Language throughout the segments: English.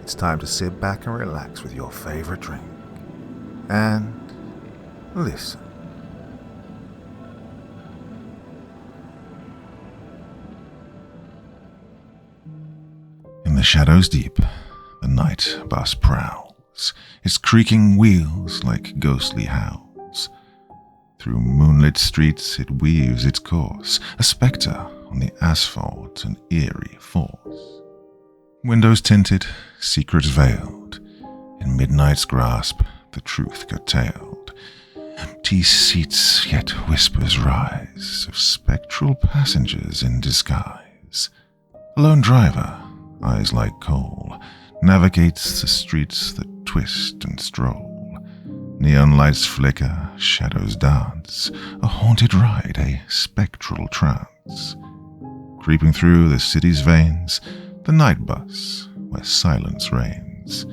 it's time to sit back and relax with your favorite drink. And listen. In the shadows deep, the night bus prowls, its creaking wheels like ghostly howls. Through moonlit streets it weaves its course, a spectre on the asphalt, an eerie force. Windows tinted, secrets veiled, in midnight's grasp the truth curtailed. Empty seats, yet whispers rise of spectral passengers in disguise. A lone driver, eyes like coal, navigates the streets that twist and stroll. Neon lights flicker, shadows dance, a haunted ride, a spectral trance. Creeping through the city's veins, the night bus where silence reigns.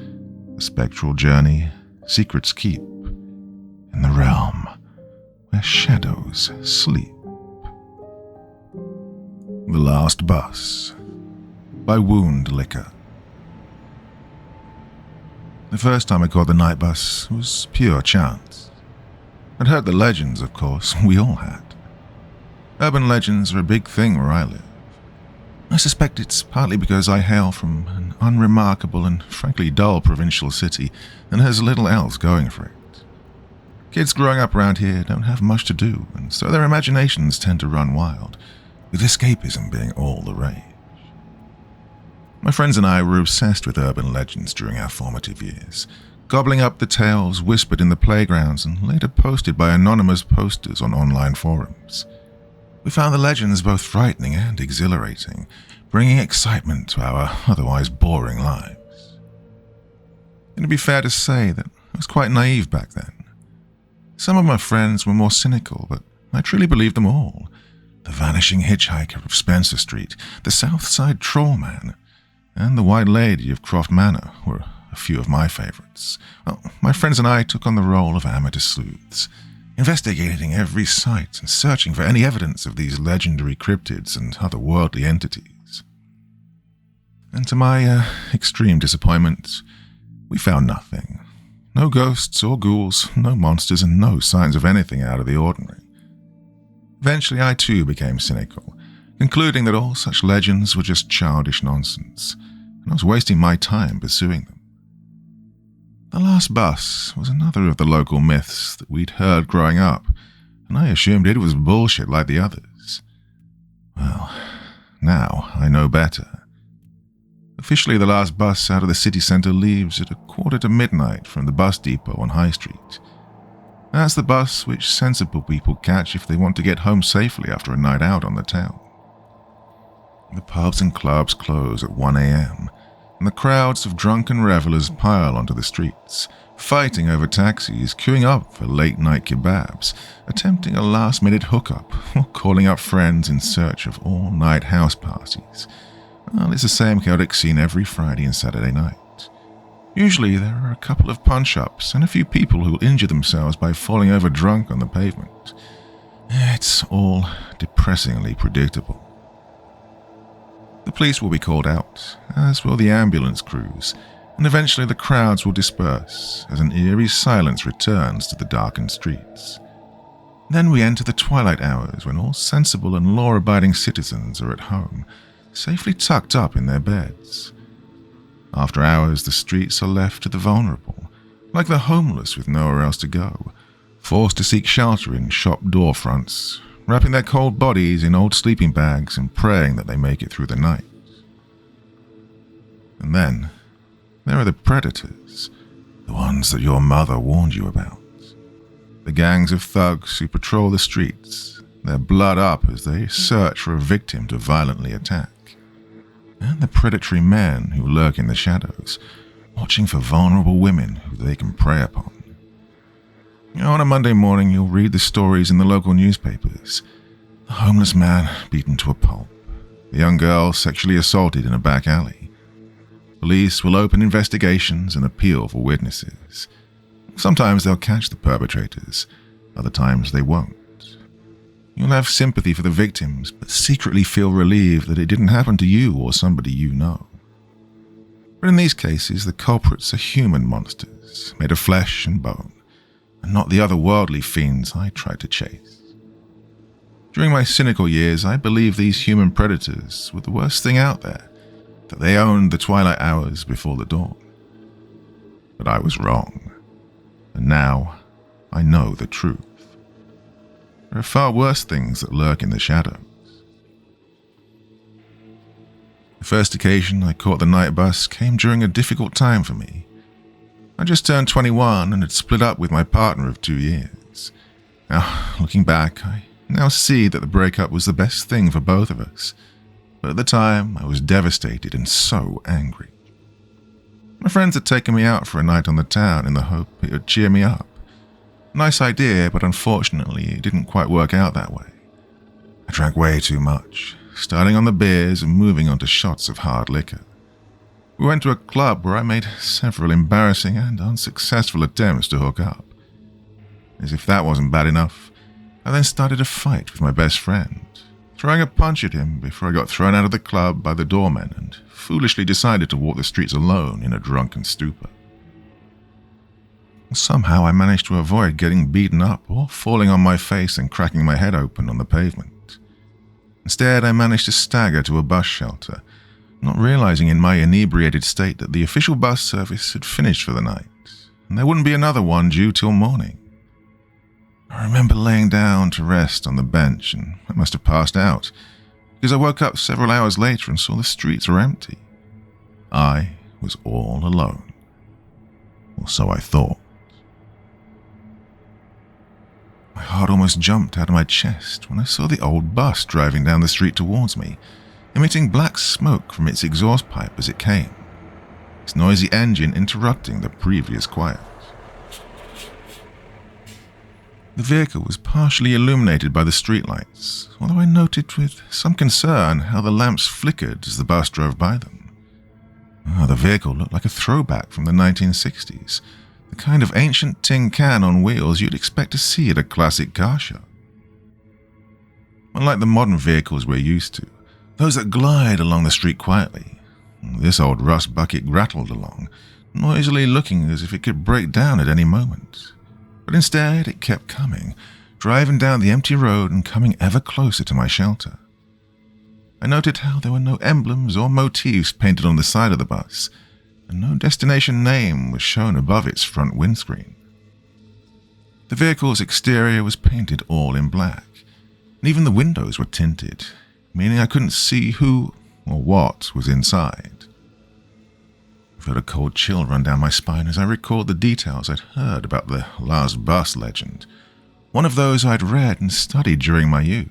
A spectral journey, secrets keep, in the realm where shadows sleep. The Last Bus by Wound Liquor. The first time I caught the night bus was pure chance. I'd heard the legends, of course, we all had. Urban legends are a big thing where I live. I suspect it's partly because I hail from an unremarkable and frankly dull provincial city and has little else going for it. Kids growing up around here don't have much to do, and so their imaginations tend to run wild, with escapism being all the rage. My friends and I were obsessed with urban legends during our formative years, gobbling up the tales whispered in the playgrounds and later posted by anonymous posters on online forums. We found the legends both frightening and exhilarating, bringing excitement to our otherwise boring lives. It'd be fair to say that I was quite naive back then. Some of my friends were more cynical, but I truly believed them all. The vanishing hitchhiker of Spencer Street, the Southside Troll Man, and the White Lady of Croft Manor were a few of my favorites. Well, my friends and I took on the role of amateur sleuths, investigating every site and searching for any evidence of these legendary cryptids and otherworldly entities. And to my extreme disappointment, we found nothing. No ghosts or ghouls, no monsters, and no signs of anything out of the ordinary. Eventually, I too became cynical, concluding that all such legends were just childish nonsense, and I was wasting my time pursuing them. The Last Bus was another of the local myths that we'd heard growing up, and I assumed it was bullshit like the others. Well, now I know better. Officially, the last bus out of the city centre leaves at midnight from the bus depot on High Street. That's the bus which sensible people catch if they want to get home safely after a night out on the town. The pubs and clubs close at 1 a.m., and the crowds of drunken revelers pile onto the streets, fighting over taxis, queuing up for late-night kebabs, attempting a last-minute hookup, or calling up friends in search of all-night house parties. Well, it's the same chaotic scene every Friday and Saturday night. Usually there are a couple of punch-ups and a few people who will injure themselves by falling over drunk on the pavement. It's all depressingly predictable. The police will be called out, as will the ambulance crews, and eventually the crowds will disperse as an eerie silence returns to the darkened streets. Then we enter the twilight hours when all sensible and law-abiding citizens are at home, safely tucked up in their beds. After hours, the streets are left to the vulnerable, like the homeless with nowhere else to go, forced to seek shelter in shop door fronts, wrapping their cold bodies in old sleeping bags and praying that they make it through the night. And then, there are the predators, the ones that your mother warned you about. The gangs of thugs who patrol the streets, their blood up as they search for a victim to violently attack. And the predatory men who lurk in the shadows, watching for vulnerable women who they can prey upon. On a Monday morning, you'll read the stories in the local newspapers. The homeless man beaten to a pulp. The young girl sexually assaulted in a back alley. Police will open investigations and appeal for witnesses. Sometimes they'll catch the perpetrators, other times they won't. You'll have sympathy for the victims, but secretly feel relieved that it didn't happen to you or somebody you know. But in these cases, the culprits are human monsters, made of flesh and bone, and not the otherworldly fiends I tried to chase. During my cynical years, I believed these human predators were the worst thing out there, that they owned the twilight hours before the dawn. But I was wrong, and now I know the truth. There are far worse things that lurk in the shadows. The first occasion I caught the night bus came during a difficult time for me. I just turned 21 and had split up with my partner of 2 years. Now, looking back, I now see that the breakup was the best thing for both of us. But at the time, I was devastated and so angry. My friends had taken me out for a night on the town in the hope it would cheer me up. Nice idea, but unfortunately, it didn't quite work out that way. I drank way too much, starting on the beers and moving on to shots of hard liquor. We went to a club where I made several embarrassing and unsuccessful attempts to hook up. As if that wasn't bad enough, I then started a fight with my best friend, throwing a punch at him before I got thrown out of the club by the doorman and foolishly decided to walk the streets alone in a drunken stupor. Somehow I managed to avoid getting beaten up or falling on my face and cracking my head open on the pavement. Instead, I managed to stagger to a bus shelter, not realizing in my inebriated state that the official bus service had finished for the night, and there wouldn't be another one due till morning. I remember laying down to rest on the bench, and I must have passed out, because I woke up several hours later and saw the streets were empty. I was all alone. Or so I thought. My heart almost jumped out of my chest when I saw the old bus driving down the street towards me, emitting black smoke from its exhaust pipe as it came, its noisy engine interrupting the previous quiet. The vehicle was partially illuminated by the streetlights, although I noted with some concern how the lamps flickered as the bus drove by them. The vehicle looked like a throwback from the 1960s, the kind of ancient tin can on wheels you'd expect to see at a classic car show. Unlike the modern vehicles we're used to, those that glide along the street quietly, this old rust bucket rattled along, noisily looking as if it could break down at any moment. But instead, it kept coming, driving down the empty road and coming ever closer to my shelter. I noted how there were no emblems or motifs painted on the side of the bus, and no destination name was shown above its front windscreen. The vehicle's exterior was painted all in black, and even the windows were tinted, meaning I couldn't see who or what was inside. I felt a cold chill run down my spine as I recalled the details I'd heard about the last bus legend, one of those I'd read and studied during my youth.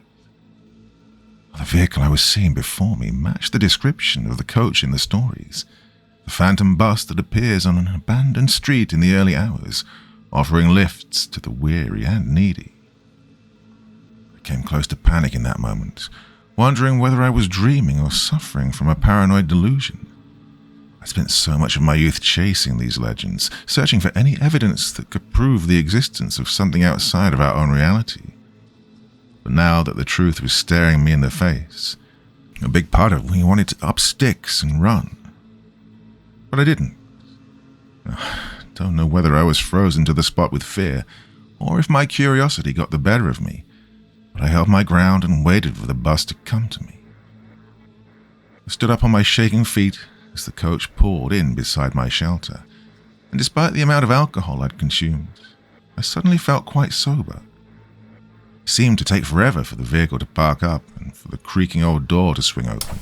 The vehicle I was seeing before me matched the description of the coach in the stories, the phantom bus that appears on an abandoned street in the early hours, offering lifts to the weary and needy. I came close to panic in that moment, wondering whether I was dreaming or suffering from a paranoid delusion. I spent so much of my youth chasing these legends, searching for any evidence that could prove the existence of something outside of our own reality. But now that the truth was staring me in the face, a big part of me wanted to up sticks and run. But I didn't. Don't know whether I was frozen to the spot with fear, or if my curiosity got the better of me, but I held my ground and waited for the bus to come to me. I stood up on my shaking feet as the coach pulled in beside my shelter, and despite the amount of alcohol I'd consumed, I suddenly felt quite sober. It seemed to take forever for the vehicle to park up and for the creaking old door to swing open.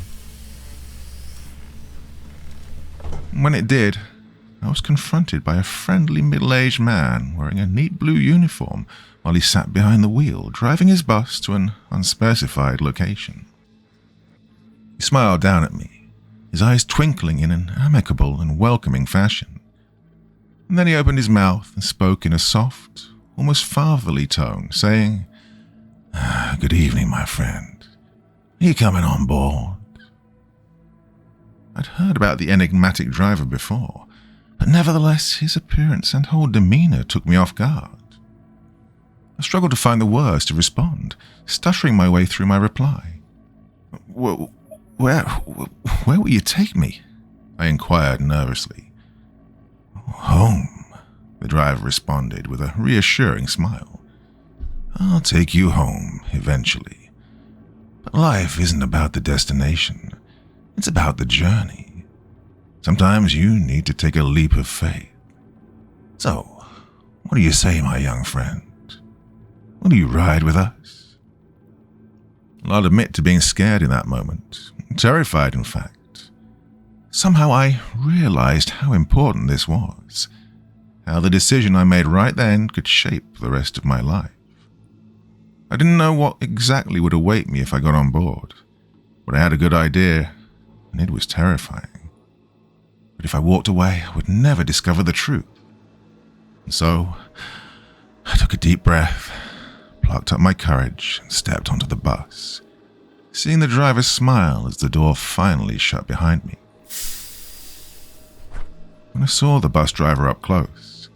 When it did, I was confronted by a friendly middle-aged man wearing a neat blue uniform while he sat behind the wheel, driving his bus to an unspecified location. He smiled down at me, his eyes twinkling in an amicable and welcoming fashion. And then he opened his mouth and spoke in a soft, almost fatherly tone, saying, "Good evening, my friend. Are you coming on board?" I'd heard about the enigmatic driver before, but nevertheless his appearance and whole demeanor took me off guard. I struggled to find the words to respond, stuttering my way through my reply. Where will you take me?" I inquired nervously. "Home," the driver responded with a reassuring smile. "I'll take you home eventually. But life isn't about the destination. It's about the journey. Sometimes you need to take a leap of faith. So, what do you say, my young friend? Will you ride with us?" I'll admit to being scared in that moment, terrified in fact. Somehow I realized how important this was, how the decision I made right then could shape the rest of my life. I didn't know what exactly would await me if I got on board, but I had a good idea, and it was terrifying. But if I walked away, I would never discover the truth. And so, I took a deep breath, plucked up my courage, and stepped onto the bus, seeing the driver smile as the door finally shut behind me. When I saw the bus driver up close,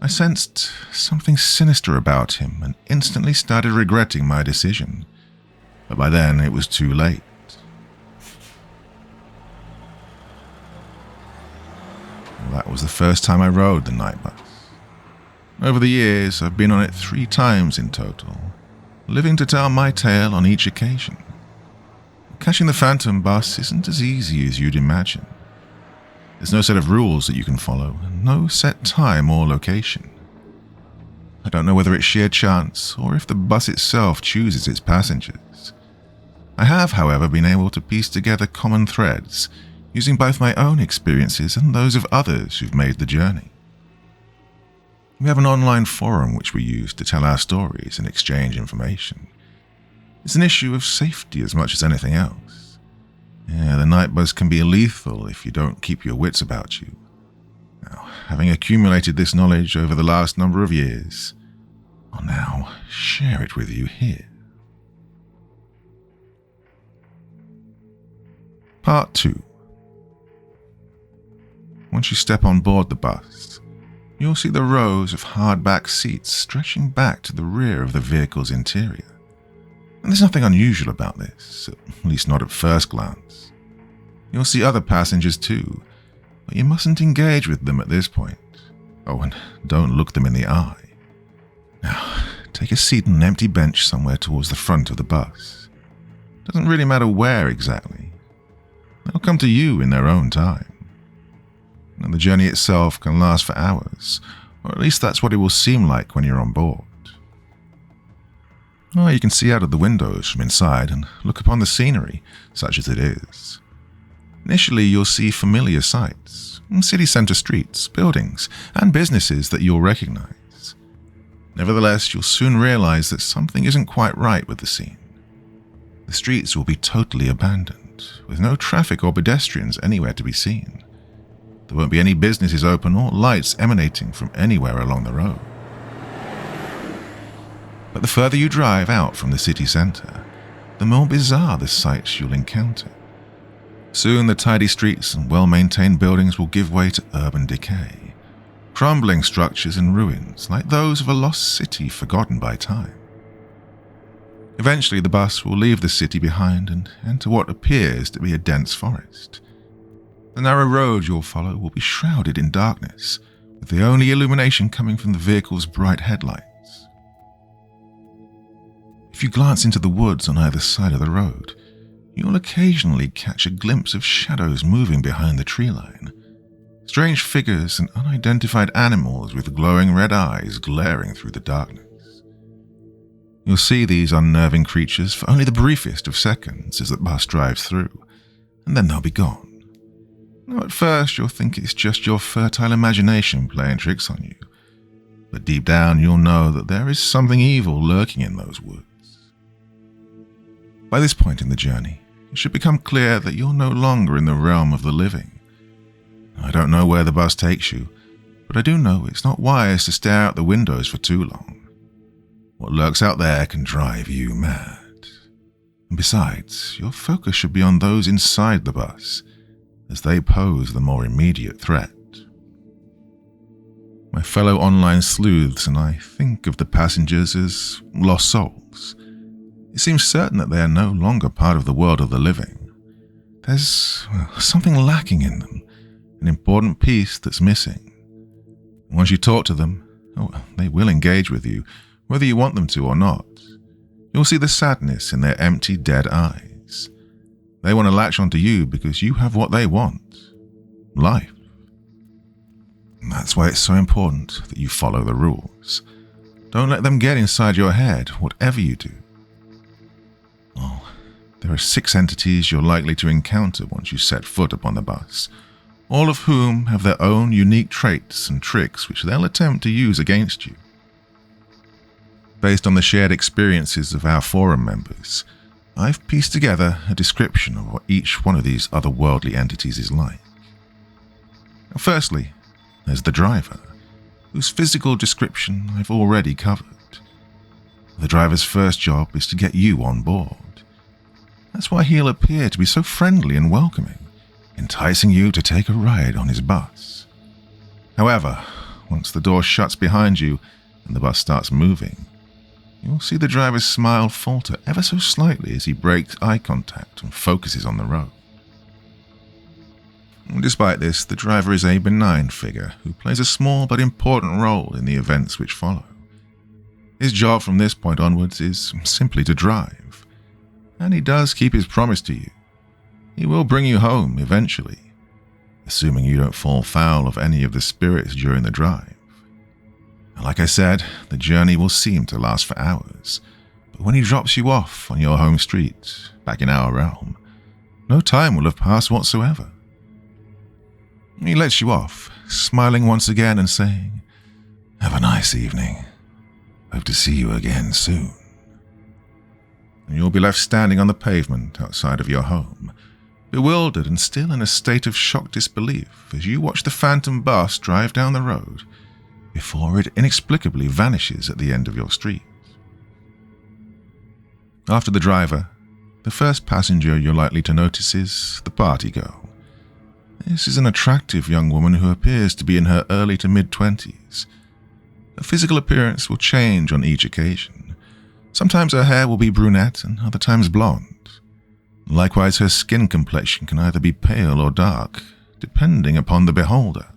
I sensed something sinister about him and instantly started regretting my decision. But by then, it was too late. Well, that was the first time I rode the night bus. Over the years, I've been on it 3 times in total, living to tell my tale on each occasion. Catching the Phantom bus isn't as easy as you'd imagine. There's no set of rules that you can follow, and no set time or location. I don't know whether it's sheer chance or if the bus itself chooses its passengers. I have, however, been able to piece together common threads, using both my own experiences and those of others who've made the journey. We have an online forum which we use to tell our stories and exchange information. It's an issue of safety as much as anything else. Yeah, the night bus can be lethal if you don't keep your wits about you. Now, having accumulated this knowledge over the last number of years, I'll now share it with you here. Part 2. Once you step on board the bus, you'll see the rows of hardback seats stretching back to the rear of the vehicle's interior. And there's nothing unusual about this, at least not at first glance. You'll see other passengers too, but you mustn't engage with them at this point. Oh, and don't look them in the eye. Now, take a seat on an empty bench somewhere towards the front of the bus. Doesn't really matter where exactly. They'll come to you in their own time. And the journey itself can last for hours, or at least that's what it will seem like when you're on board. Oh, you can see out of the windows from inside and look upon the scenery, such as it is. Initially, you'll see familiar sights, city centre streets, buildings, and businesses that you'll recognize. Nevertheless, you'll soon realize that something isn't quite right with the scene. The streets will be totally abandoned, with no traffic or pedestrians anywhere to be seen. There won't be any businesses open or lights emanating from anywhere along the road. But the further you drive out from the city centre, the more bizarre the sights you'll encounter. Soon the tidy streets and well-maintained buildings will give way to urban decay, crumbling structures and ruins like those of a lost city forgotten by time. Eventually the bus will leave the city behind and enter what appears to be a dense forest. The narrow road you'll follow will be shrouded in darkness, with the only illumination coming from the vehicle's bright headlights. If you glance into the woods on either side of the road, you'll occasionally catch a glimpse of shadows moving behind the tree line, strange figures and unidentified animals with glowing red eyes glaring through the darkness. You'll see these unnerving creatures for only the briefest of seconds as the bus drives through, and then they'll be gone. Now, at first, you'll think it's just your fertile imagination playing tricks on you, but deep down you'll know that there is something evil lurking in those woods. By this point in the journey, it should become clear that you're no longer in the realm of the living. I don't know where the bus takes you, but I do know it's not wise to stare out the windows for too long. What lurks out there can drive you mad. And besides, your focus should be on those inside the bus, as they pose the more immediate threat. My fellow online sleuths and I think of the passengers as lost souls. It seems certain that they are no longer part of the world of the living. There's something lacking in them, an important piece that's missing. Once you talk to them, they will engage with you, whether you want them to or not. You'll see the sadness in their empty, dead eyes. They want to latch onto you because you have what they want: life. And that's why it's so important that you follow the rules. Don't let them get inside your head, whatever you do. Well, there are 6 entities you're likely to encounter once you set foot upon the bus, all of whom have their own unique traits and tricks which they'll attempt to use against you. Based on the shared experiences of our forum members, I've pieced together a description of what each one of these otherworldly entities is like. Firstly, there's the driver, whose physical description I've already covered. The driver's first job is to get you on board. That's why he'll appear to be so friendly and welcoming, enticing you to take a ride on his bus. However, once the door shuts behind you and the bus starts moving, you'll see the driver's smile falter ever so slightly as he breaks eye contact and focuses on the road. Despite this, the driver is a benign figure who plays a small but important role in the events which follow. His job from this point onwards is simply to drive, and he does keep his promise to you. He will bring you home eventually, assuming you don't fall foul of any of the spirits during the drive. Like I said, the journey will seem to last for hours, but when he drops you off on your home street, back in our realm, no time will have passed whatsoever. He lets you off, smiling once again and saying, "Have a nice evening. Hope to see you again soon." And you'll be left standing on the pavement outside of your home, bewildered and still in a state of shocked disbelief as you watch the phantom bus drive down the road before it inexplicably vanishes at the end of your street. After the driver, the first passenger you're likely to notice is the party girl. This is an attractive young woman who appears to be in her early to mid-20s. Her physical appearance will change on each occasion. Sometimes her hair will be brunette and other times blonde. Likewise, her skin complexion can either be pale or dark, depending upon the beholder.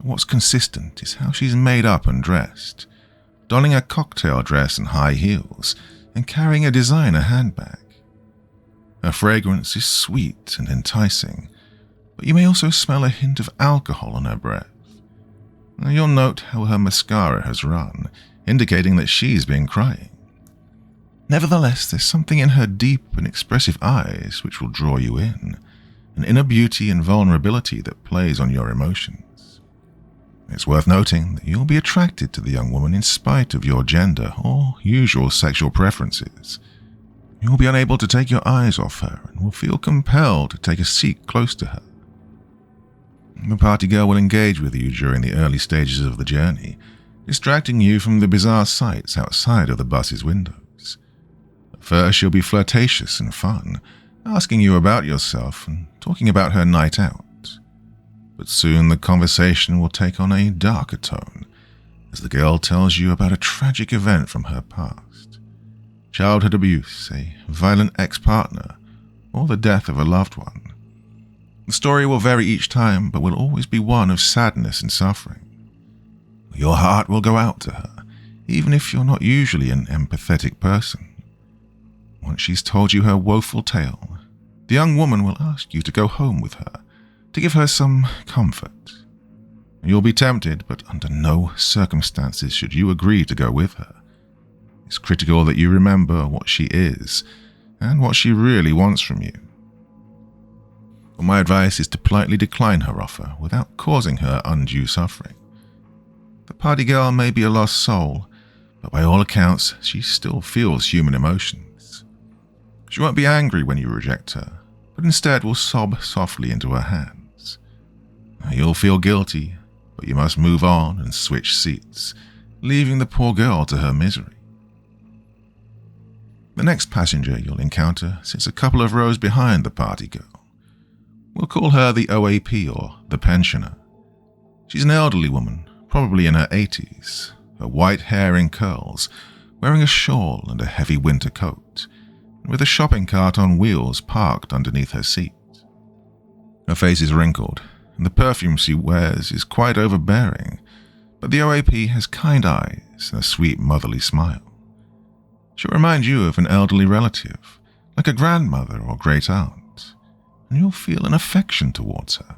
What's consistent is how she's made up and dressed, donning a cocktail dress and high heels, and carrying a designer handbag. Her fragrance is sweet and enticing, but you may also smell a hint of alcohol on her breath. You'll note how her mascara has run, indicating that she's been crying. Nevertheless, there's something in her deep and expressive eyes which will draw you in, an inner beauty and vulnerability that plays on your emotions. It's worth noting that you'll be attracted to the young woman in spite of your gender or usual sexual preferences. You'll be unable to take your eyes off her and will feel compelled to take a seat close to her. The party girl will engage with you during the early stages of the journey, distracting you from the bizarre sights outside of the bus's windows. At first, she'll be flirtatious and fun, asking you about yourself and talking about her night out. But soon the conversation will take on a darker tone, as the girl tells you about a tragic event from her past. Childhood abuse, a violent ex-partner, or the death of a loved one. The story will vary each time, but will always be one of sadness and suffering. Your heart will go out to her, even if you're not usually an empathetic person. Once she's told you her woeful tale, the young woman will ask you to go home with her, to give her some comfort. You'll be tempted, but under no circumstances should you agree to go with her. It's critical that you remember what she is and what she really wants from you. But my advice is to politely decline her offer without causing her undue suffering. The party girl may be a lost soul, but by all accounts, she still feels human emotions. She won't be angry when you reject her, but instead will sob softly into her hands. You'll feel guilty, but you must move on and switch seats, leaving the poor girl to her misery. The next passenger you'll encounter sits a couple of rows behind the party girl. We'll call her the OAP or the pensioner. She's an elderly woman, probably in her 80s, her white hair in curls, wearing a shawl and a heavy winter coat, and with a shopping cart on wheels parked underneath her seat. Her face is wrinkled, and the perfume she wears is quite overbearing, but the OAP has kind eyes and a sweet motherly smile. She'll remind you of an elderly relative, like a grandmother or great aunt, and you'll feel an affection towards her.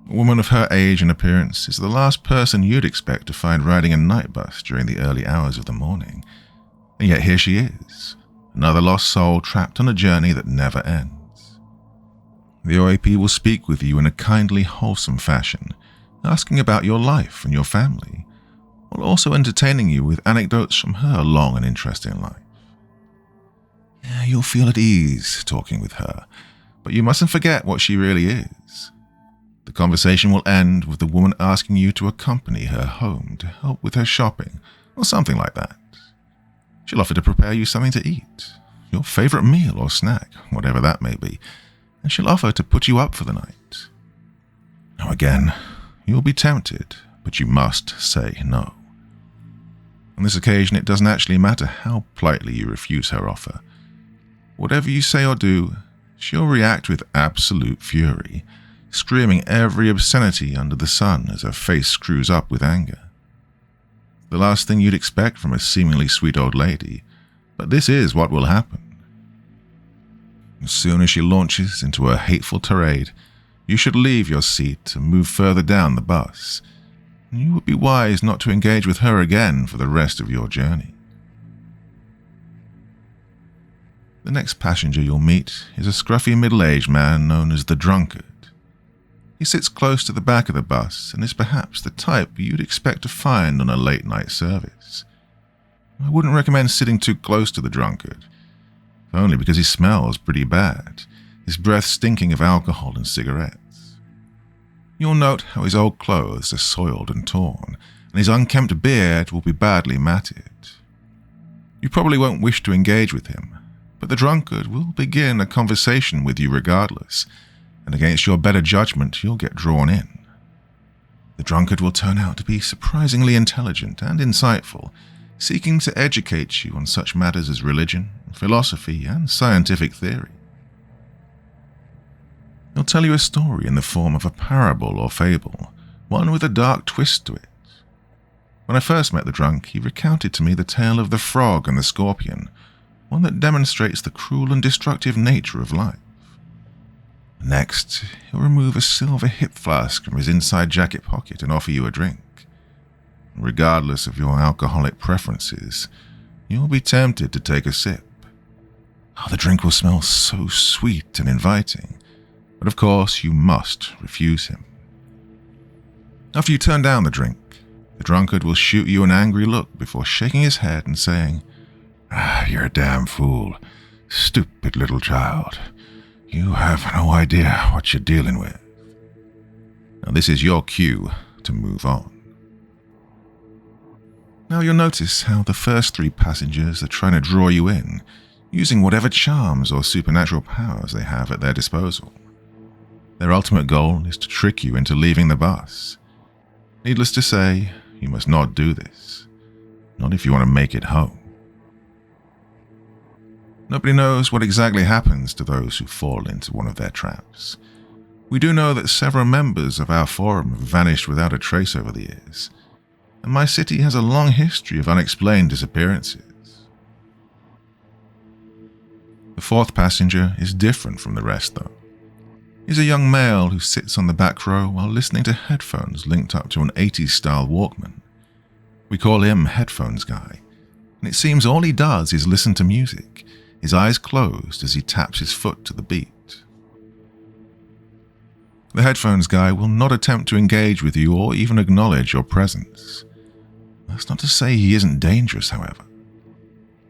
A woman of her age and appearance is the last person you'd expect to find riding a night bus during the early hours of the morning, and yet here she is, another lost soul trapped on a journey that never ends. The OAP will speak with you in a kindly, wholesome fashion, asking about your life and your family, while also entertaining you with anecdotes from her long and interesting life. Yeah, you'll feel at ease talking with her, but you mustn't forget what she really is. The conversation will end with the woman asking you to accompany her home to help with her shopping, or something like that. She'll offer to prepare you something to eat, your favorite meal or snack, whatever that may be, and she'll offer to put you up for the night. Now again, you'll be tempted, but you must say no. On this occasion, it doesn't actually matter how politely you refuse her offer. Whatever you say or do, she'll react with absolute fury, screaming every obscenity under the sun as her face screws up with anger. The last thing you'd expect from a seemingly sweet old lady, but this is what will happen. As soon as she launches into her hateful tirade, you should leave your seat and move further down the bus. You would be wise not to engage with her again for the rest of your journey. The next passenger you'll meet is a scruffy middle-aged man known as the drunkard. He sits close to the back of the bus and is perhaps the type you'd expect to find on a late-night service. I wouldn't recommend sitting too close to the drunkard, only because he smells pretty bad, his breath stinking of alcohol and cigarettes. You'll note how his old clothes are soiled and torn, and his unkempt beard will be badly matted. You probably won't wish to engage with him, but the drunkard will begin a conversation with you regardless, and against your better judgment you'll get drawn in. The drunkard will turn out to be surprisingly intelligent and insightful, seeking to educate you on such matters as religion, philosophy, and scientific theory. He'll tell you a story in the form of a parable or fable, one with a dark twist to it. When I first met the drunk, he recounted to me the tale of the frog and the scorpion, one that demonstrates the cruel and destructive nature of life. Next, he'll remove a silver hip flask from his inside jacket pocket and offer you a drink. Regardless of your alcoholic preferences, you'll be tempted to take a sip. Oh, the drink will smell so sweet and inviting, but of course you must refuse him. After you turn down the drink, the drunkard will shoot you an angry look before shaking his head and saying, "You're a damn fool. Stupid little child. You have no idea what you're dealing with." Now this is your cue to move on. Now you'll notice how the first three passengers are trying to draw you in, using whatever charms or supernatural powers they have at their disposal. Their ultimate goal is to trick you into leaving the bus. Needless to say, you must not do this. Not if you want to make it home. Nobody knows what exactly happens to those who fall into one of their traps. We do know that several members of our forum have vanished without a trace over the years, and my city has a long history of unexplained disappearances. The fourth passenger is different from the rest, though. He's a young male who sits on the back row while listening to headphones linked up to an 80s-style Walkman. We call him Headphones Guy, and it seems all he does is listen to music, his eyes closed as he taps his foot to the beat. The Headphones Guy will not attempt to engage with you or even acknowledge your presence. That's not to say he isn't dangerous, however.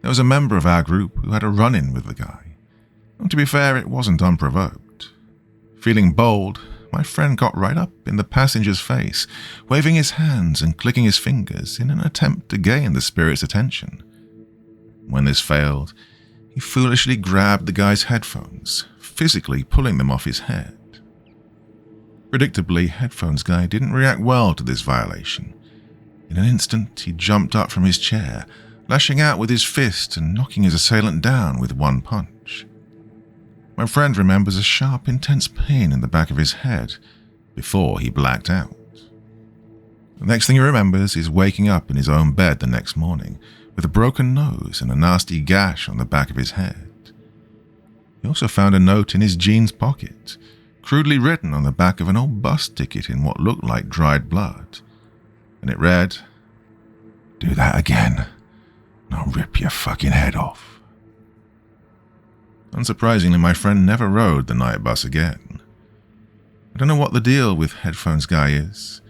There was a member of our group who had a run-in with the guy, and to be fair, it wasn't unprovoked. Feeling bold, my friend got right up in the passenger's face, waving his hands and clicking his fingers in an attempt to gain the spirit's attention. When this failed, he foolishly grabbed the guy's headphones, physically pulling them off his head. Predictably, Headphones Guy didn't react well to this violation. In an instant, he jumped up from his chair, lashing out with his fist and knocking his assailant down with one punch. My friend remembers a sharp, intense pain in the back of his head before he blacked out. The next thing he remembers is waking up in his own bed the next morning with a broken nose and a nasty gash on the back of his head. He also found a note in his jeans pocket, crudely written on the back of an old bus ticket in what looked like dried blood, and it read, "Do that again, and I'll rip your fucking head off." Unsurprisingly, my friend never rode the night bus again. I don't know what the deal with Headphones Guy is.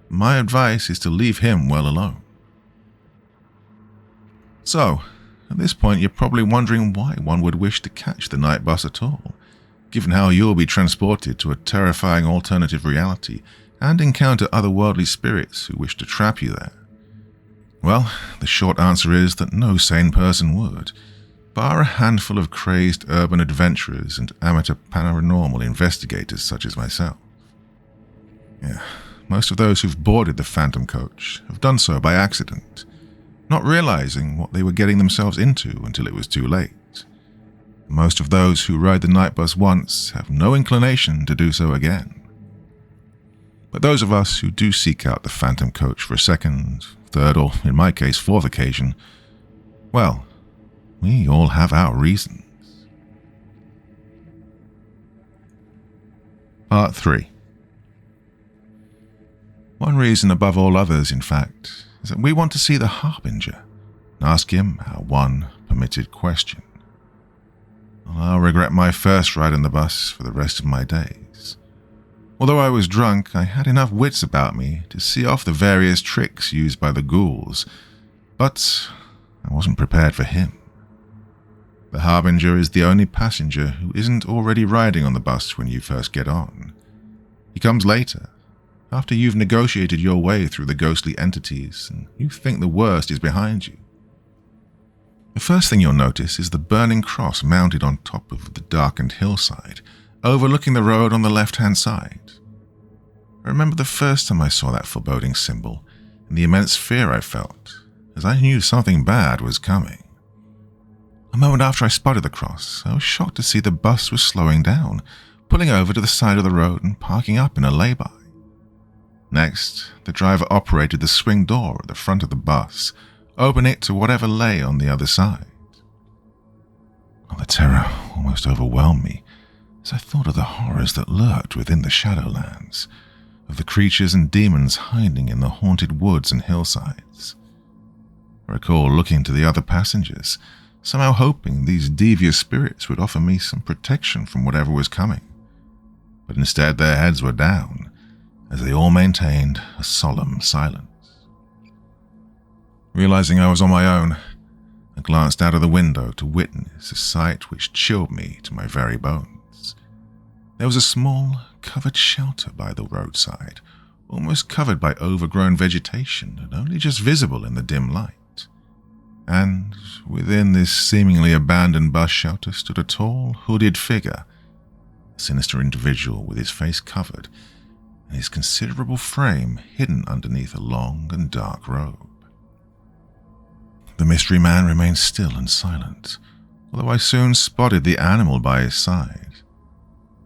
My advice is to leave him well alone. So, at this point you're probably wondering why one would wish to catch the night bus at all, given how you'll be transported to a terrifying alternative reality and encounter otherworldly spirits who wish to trap you there. Well, the short answer is that no sane person would, bar a handful of crazed urban adventurers and amateur paranormal investigators such as myself. Yeah, most of those who've boarded the Phantom Coach have done so by accident, not realizing what they were getting themselves into until it was too late. Most of those who ride the night bus once have no inclination to do so again. But those of us who do seek out the Phantom Coach for a second, third, or in my case, fourth occasion, well, we all have our reasons. Part 3. One reason above all others, in fact, is that we want to see the Harbinger and ask him our one permitted question. I'll regret my first ride on the bus for the rest of my days. Although I was drunk, I had enough wits about me to see off the various tricks used by the ghouls, but I wasn't prepared for him. The Harbinger is the only passenger who isn't already riding on the bus when you first get on. He comes later, after you've negotiated your way through the ghostly entities and you think the worst is behind you. The first thing you'll notice is the burning cross mounted on top of the darkened hillside, overlooking the road on the left-hand side. I remember the first time I saw that foreboding symbol and the immense fear I felt, as I knew something bad was coming. A moment after I spotted the cross, I was shocked to see the bus was slowing down, pulling over to the side of the road and parking up in a lay-by. Next, the driver operated the swing door at the front of the bus, opening it to whatever lay on the other side. The terror almost overwhelmed me as I thought of the horrors that lurked within the Shadowlands, of the creatures and demons hiding in the haunted woods and hillsides. I recall looking to the other passengers, somehow hoping these devious spirits would offer me some protection from whatever was coming. But instead their heads were down, as they all maintained a solemn silence. Realizing I was on my own, I glanced out of the window to witness a sight which chilled me to my very bones. There was a small, covered shelter by the roadside, almost covered by overgrown vegetation and only just visible in the dim light. And within this seemingly abandoned bus shelter stood a tall, hooded figure, a sinister individual with his face covered and his considerable frame hidden underneath a long and dark robe. The mystery man remained still and silent, although I soon spotted the animal by his side.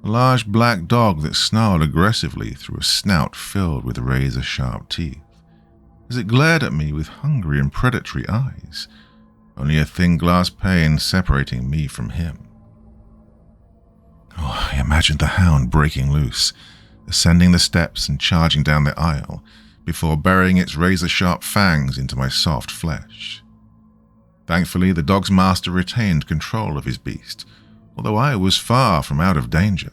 A large black dog that snarled aggressively through a snout filled with razor-sharp teeth, as it glared at me with hungry and predatory eyes, only a thin glass pane separating me from him. Oh, I imagined the hound breaking loose, ascending the steps and charging down the aisle, before burying its razor-sharp fangs into my soft flesh. Thankfully, the dog's master retained control of his beast, although I was far from out of danger.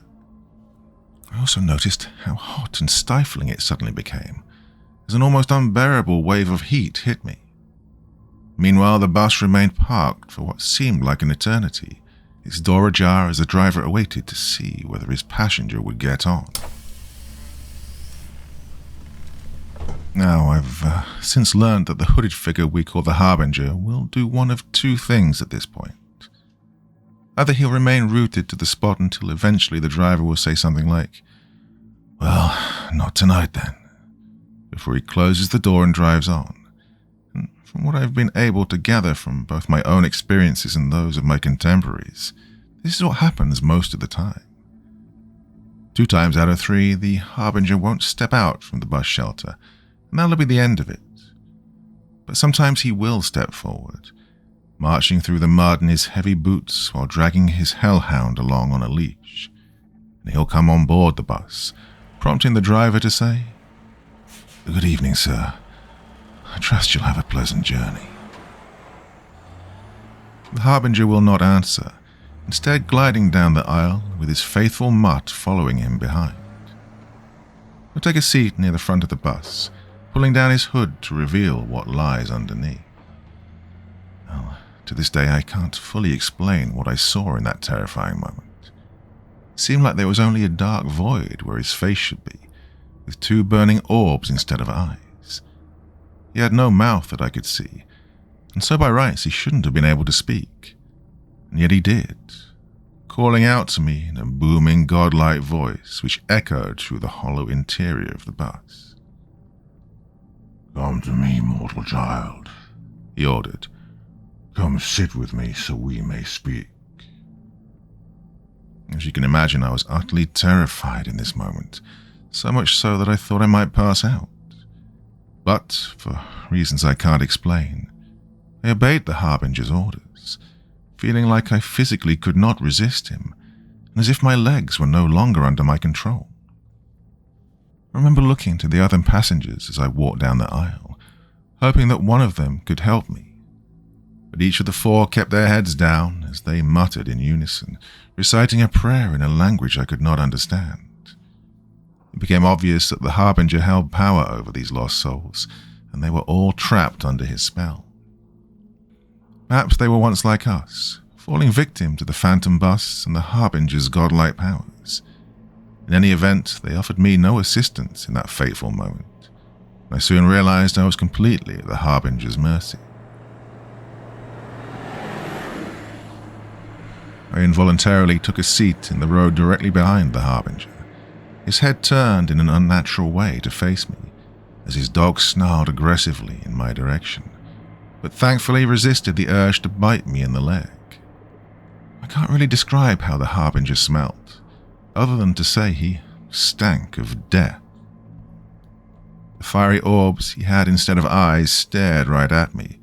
I also noticed how hot and stifling it suddenly became, as an almost unbearable wave of heat hit me. Meanwhile, the bus remained parked for what seemed like an eternity, its door ajar as the driver awaited to see whether his passenger would get on. Now, I've since learned that the hooded figure we call the Harbinger will do one of two things at this point. Either he'll remain rooted to the spot until eventually the driver will say something like, "Well, not tonight then," before he closes the door and drives on. And from what I've been able to gather from both my own experiences and those of my contemporaries, This is what happens most of the time. 2 times out of 3, the harbinger won't step out from the bus shelter, and that'll be the end of it. But sometimes he will step forward, marching through the mud in his heavy boots while dragging his hellhound along on a leash. And he'll come on board the bus, prompting the driver to say, "Good evening, sir. I trust you'll have a pleasant journey." The harbinger will not answer, instead gliding down the aisle with his faithful mutt following him behind. He'll take a seat near the front of the bus, pulling down his hood to reveal what lies underneath. Well, to this day I can't fully explain what I saw in that terrifying moment. It seemed like there was only a dark void where his face should be, with 2 burning orbs instead of eyes. He had no mouth that I could see, and so by rights he shouldn't have been able to speak. And yet he did, calling out to me in a booming godlike voice which echoed through the hollow interior of the bus. "Come to me, mortal child," he ordered. "Come sit with me so we may speak." As you can imagine, I was utterly terrified in this moment, so much so that I thought I might pass out. But, for reasons I can't explain, I obeyed the harbinger's orders, feeling like I physically could not resist him, and as if my legs were no longer under my control. I remember looking to the other passengers as I walked down the aisle, hoping that one of them could help me. But each of the 4 kept their heads down as they muttered in unison, reciting a prayer in a language I could not understand. It became obvious that the harbinger held power over these lost souls, and they were all trapped under his spell. Perhaps they were once like us, falling victim to the phantom bus and the harbinger's godlike powers. In any event, they offered me no assistance in that fateful moment, and I soon realized I was completely at the harbinger's mercy. I involuntarily took a seat in the road directly behind the harbinger, his head turned in an unnatural way to face me, as his dog snarled aggressively in my direction, but thankfully resisted the urge to bite me in the leg. I can't really describe how the harbinger smelt, other than to say he stank of death. The fiery orbs he had instead of eyes stared right at me.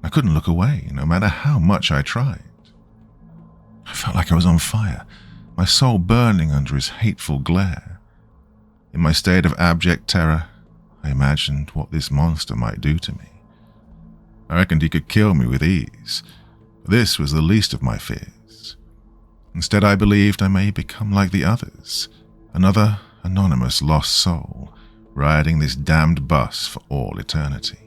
I couldn't look away, no matter how much I tried. I felt like I was on fire, my soul burning under his hateful glare. In my state of abject terror, I imagined what this monster might do to me. I reckoned he could kill me with ease. This was the least of my fears. Instead, I believed I may become like the others, another anonymous lost soul, riding this damned bus for all eternity.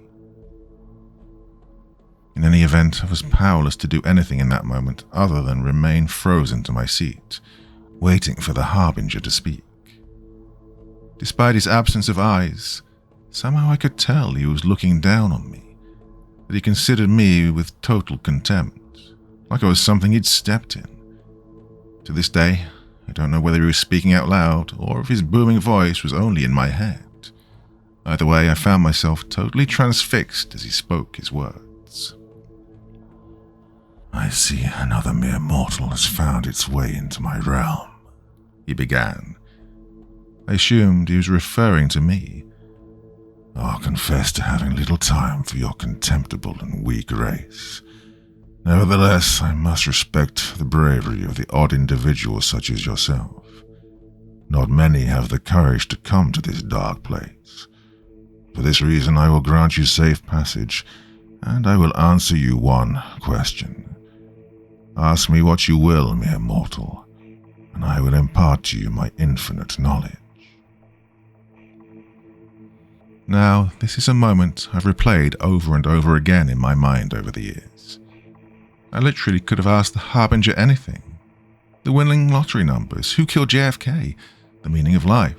In any event, I was powerless to do anything in that moment other than remain frozen to my seat, waiting for the harbinger to speak. Despite his absence of eyes, somehow I could tell he was looking down on me, that he considered me with total contempt, like I was something he'd stepped in. To this day, I don't know whether he was speaking out loud or if his booming voice was only in my head. Either way, I found myself totally transfixed as he spoke his words. "I see another mere mortal has found its way into my realm," he began. I assumed he was referring to me. "I confess to having little time for your contemptible and weak race. Nevertheless, I must respect the bravery of the odd individuals such as yourself. Not many have the courage to come to this dark place. For this reason, I will grant you safe passage, and I will answer you one question. Ask me what you will, mere mortal, and I will impart to you my infinite knowledge." Now, this is a moment I've replayed over and over again in my mind over the years. I literally could have asked the harbinger anything. The winning lottery numbers, who killed JFK, the meaning of life.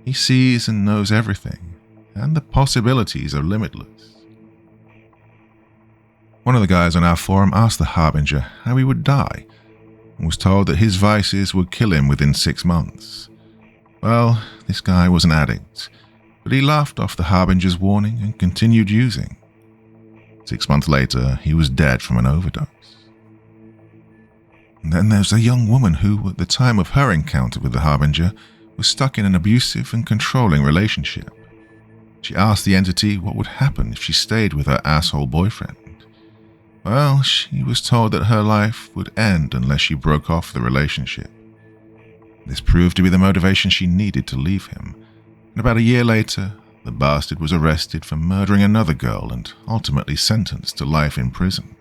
He sees and knows everything, and the possibilities are limitless. One of the guys on our forum asked the harbinger how he would die, and was told that his vices would kill him within 6 months. Well, this guy was an addict, but he laughed off the harbinger's warning and continued using. 6 months later, he was dead from an overdose. And then there's a young woman who, at the time of her encounter with the Harbinger, was stuck in an abusive and controlling relationship. She asked the entity what would happen if she stayed with her asshole boyfriend. Well, she was told that her life would end unless she broke off the relationship. This proved to be the motivation she needed to leave him, and about a year later, the bastard was arrested for murdering another girl and ultimately sentenced to life in prison.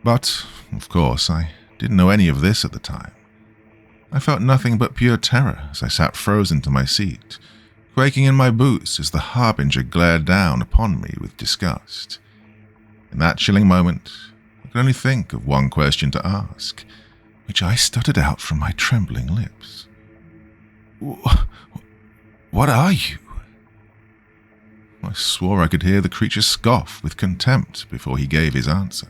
But, of course, I didn't know any of this at the time. I felt nothing but pure terror as I sat frozen to my seat, quaking in my boots as the Harbinger glared down upon me with disgust. In that chilling moment, I could only think of one question to ask, which I stuttered out from my trembling lips. "What are you?" I swore I could hear the creature scoff with contempt before he gave his answer.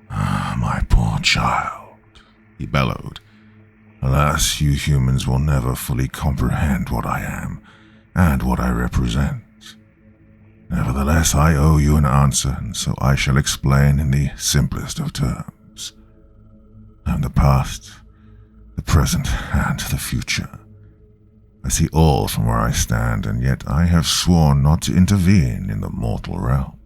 "Ah, my poor child," he bellowed. "Alas, you humans will never fully comprehend what I am and what I represent. Nevertheless, I owe you an answer, and so I shall explain in the simplest of terms. I am the past, the present, and the future. I see all from where I stand, and yet I have sworn not to intervene in the mortal realm."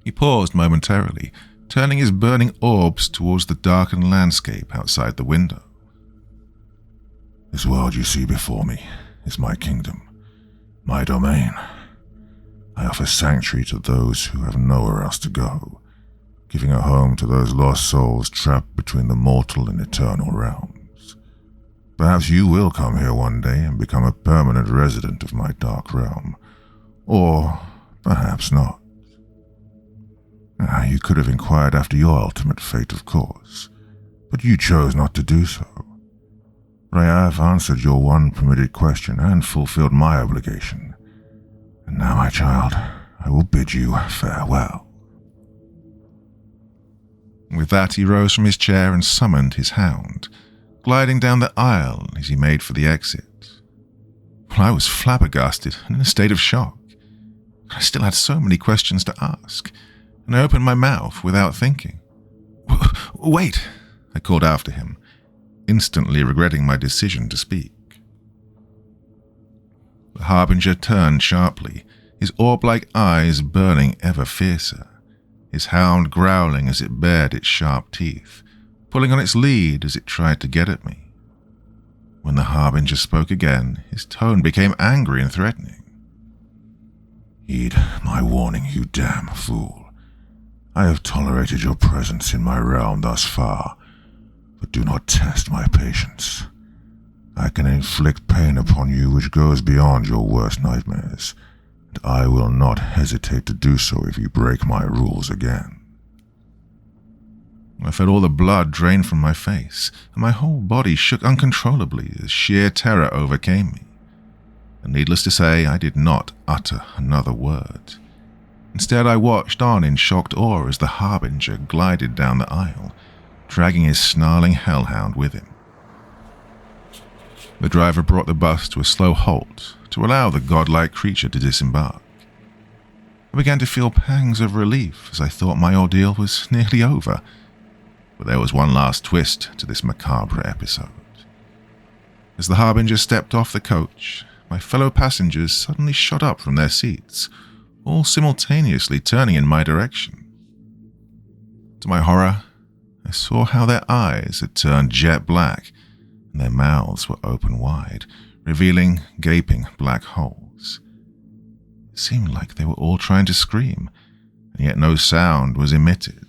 He paused momentarily, turning his burning orbs towards the darkened landscape outside the window. "This world you see before me is my kingdom, my domain. I offer sanctuary to those who have nowhere else to go, giving a home to those lost souls trapped between the mortal and eternal realms. Perhaps you will come here one day and become a permanent resident of my dark realm, or perhaps not. You could have inquired after your ultimate fate, of course, but you chose not to do so. But I have answered your one permitted question and fulfilled my obligation. And now, my child, I will bid you farewell." With that, he rose from his chair and summoned his hound, gliding down the aisle as he made for the exit. Well, I was flabbergasted and in a state of shock. I still had so many questions to ask, and I opened my mouth without thinking. "Wait," I called after him, instantly regretting my decision to speak. The Harbinger turned sharply, his orb-like eyes burning ever fiercer, his hound growling as it bared its sharp teeth, pulling on its lead as it tried to get at me. When the Harbinger spoke again, his tone became angry and threatening. "Heed my warning, you damn fool. I have tolerated your presence in my realm thus far, but do not test my patience. I can inflict pain upon you which goes beyond your worst nightmares, and I will not hesitate to do so if you break my rules again." I felt all the blood drain from my face, and my whole body shook uncontrollably as sheer terror overcame me. And needless to say, I did not utter another word. Instead, I watched on in shocked awe as the Harbinger glided down the aisle, dragging his snarling hellhound with him. The driver brought the bus to a slow halt to allow the godlike creature to disembark. I began to feel pangs of relief as I thought my ordeal was nearly over, but there was one last twist to this macabre episode. As the Harbinger stepped off the coach, my fellow passengers suddenly shot up from their seats, all simultaneously turning in my direction. To my horror, I saw how their eyes had turned jet black and their mouths were open wide, revealing gaping black holes. It seemed like they were all trying to scream, and yet no sound was emitted.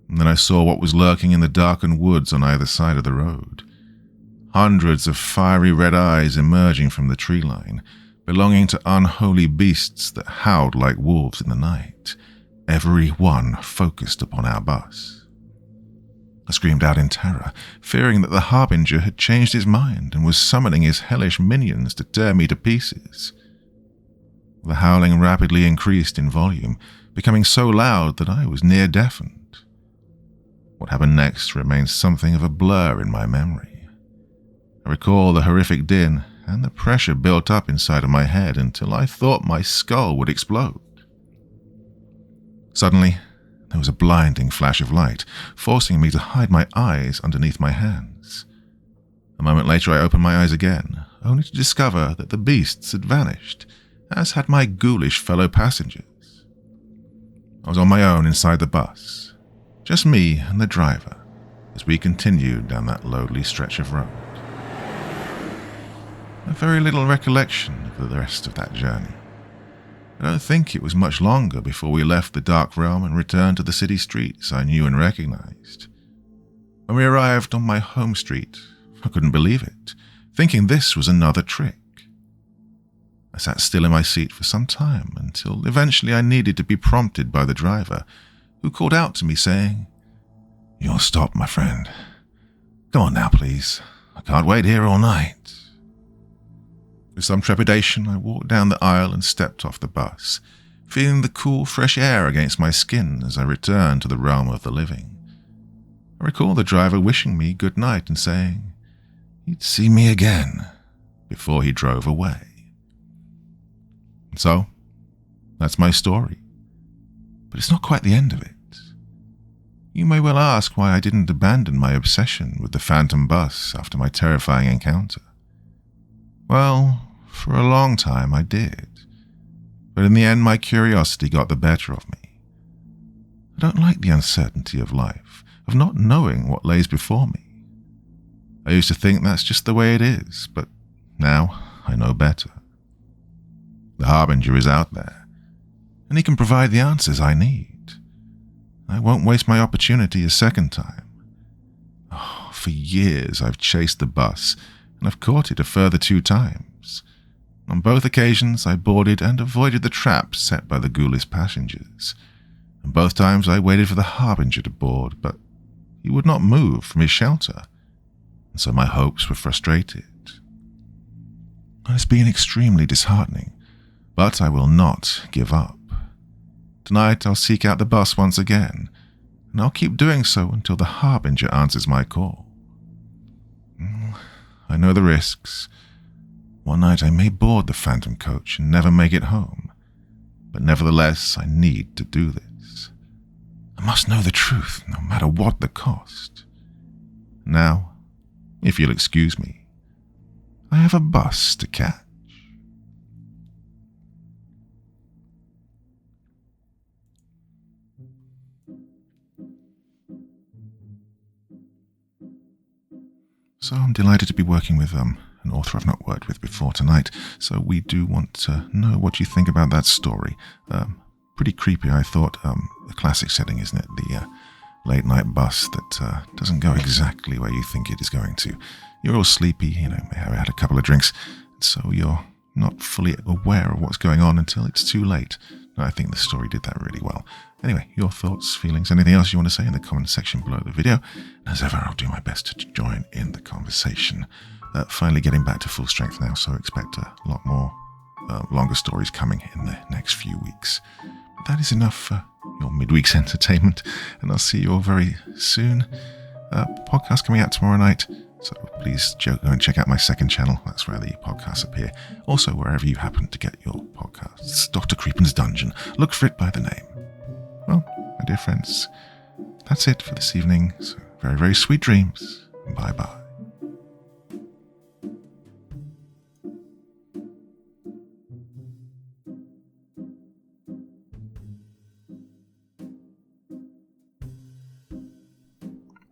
And then I saw what was lurking in the darkened woods on either side of the road. Hundreds of fiery red eyes emerging from the tree line, belonging to unholy beasts that howled like wolves in the night, every one focused upon our bus. I screamed out in terror, fearing that the Harbinger had changed his mind and was summoning his hellish minions to tear me to pieces. The howling rapidly increased in volume, becoming so loud that I was near deafened. What happened next remains something of a blur in my memory. I recall the horrific din and the pressure built up inside of my head until I thought my skull would explode. Suddenly, there was a blinding flash of light, forcing me to hide my eyes underneath my hands. A moment later I opened my eyes again, only to discover that the beasts had vanished, as had my ghoulish fellow passengers. I was on my own inside the bus, just me and the driver, as we continued down that lonely stretch of road. I have very little recollection of the rest of that journey. I don't think it was much longer before we left the dark realm and returned to the city streets I knew and recognized. When we arrived on my home street, I couldn't believe it, thinking this was another trick. I sat still in my seat for some time until eventually I needed to be prompted by the driver, who called out to me saying, "You're stopped, my friend. Come on now, please. I can't wait here all night." With some trepidation, I walked down the aisle and stepped off the bus, feeling the cool, fresh air against my skin as I returned to the realm of the living. I recall the driver wishing me good night and saying he'd see me again before he drove away. And so, that's my story. But it's not quite the end of it. You may well ask why I didn't abandon my obsession with the phantom bus after my terrifying encounter. Well, for a long time I did. But in the end, my curiosity got the better of me. I don't like the uncertainty of life, of not knowing what lays before me. I used to think that's just the way it is, but now I know better. The Harbinger is out there, and he can provide the answers I need. I won't waste my opportunity a second time. Oh, for years I've chased the bus, and I've caught it a further 2 times. On both occasions I boarded and avoided the traps set by the ghoulish passengers, and both times I waited for the Harbinger to board, but he would not move from his shelter, and so my hopes were frustrated. It's been extremely disheartening, but I will not give up. Tonight I'll seek out the bus once again, and I'll keep doing so until the Harbinger answers my call. I know the risks. One night I may board the phantom coach and never make it home, but nevertheless I need to do this. I must know the truth, no matter what the cost. Now, if you'll excuse me, I have a bus to catch. So I'm delighted to be working with an author I've not worked with before tonight, so we do want to know what you think about that story. Pretty creepy, I thought. A classic setting, isn't it? The late night bus that doesn't go exactly where you think it is going to. You're all sleepy, may have had a couple of drinks, so you're not fully aware of what's going on until it's too late. I think the story did that really well. Anyway, your thoughts, feelings, anything else you want to say in the comment section below the video. As ever, I'll do my best to join in the conversation. Finally getting back to full strength now, so expect a lot more longer stories coming in the next few weeks. But that is enough for your midweek's entertainment, and I'll see you all very soon. Podcast coming out tomorrow night, so please go and check out my second channel. That's where the podcasts appear. Also, wherever you happen to get your podcasts. Dr. Creepen's Dungeon. Look for it by the name. Well, my dear friends, that's it for this evening. So very, very sweet dreams. Bye-bye.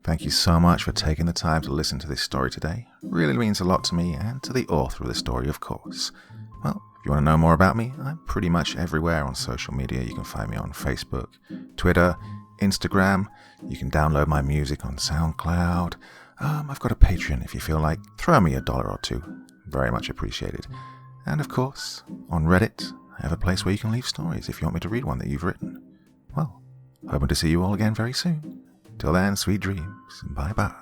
Thank you so much for taking the time to listen to this story today. It really means a lot to me and to the author of the story, of course. Well, if you want to know more about me, I'm pretty much everywhere on social media. You can find me on Facebook, Twitter, Instagram. You can download my music on SoundCloud. I've got a Patreon if you feel like. Throw me $1 or $2. Very much appreciated. And of course, on Reddit, I have a place where you can leave stories if you want me to read one that you've written. Well, hoping to see you all again very soon. Till then, sweet dreams. Bye-bye.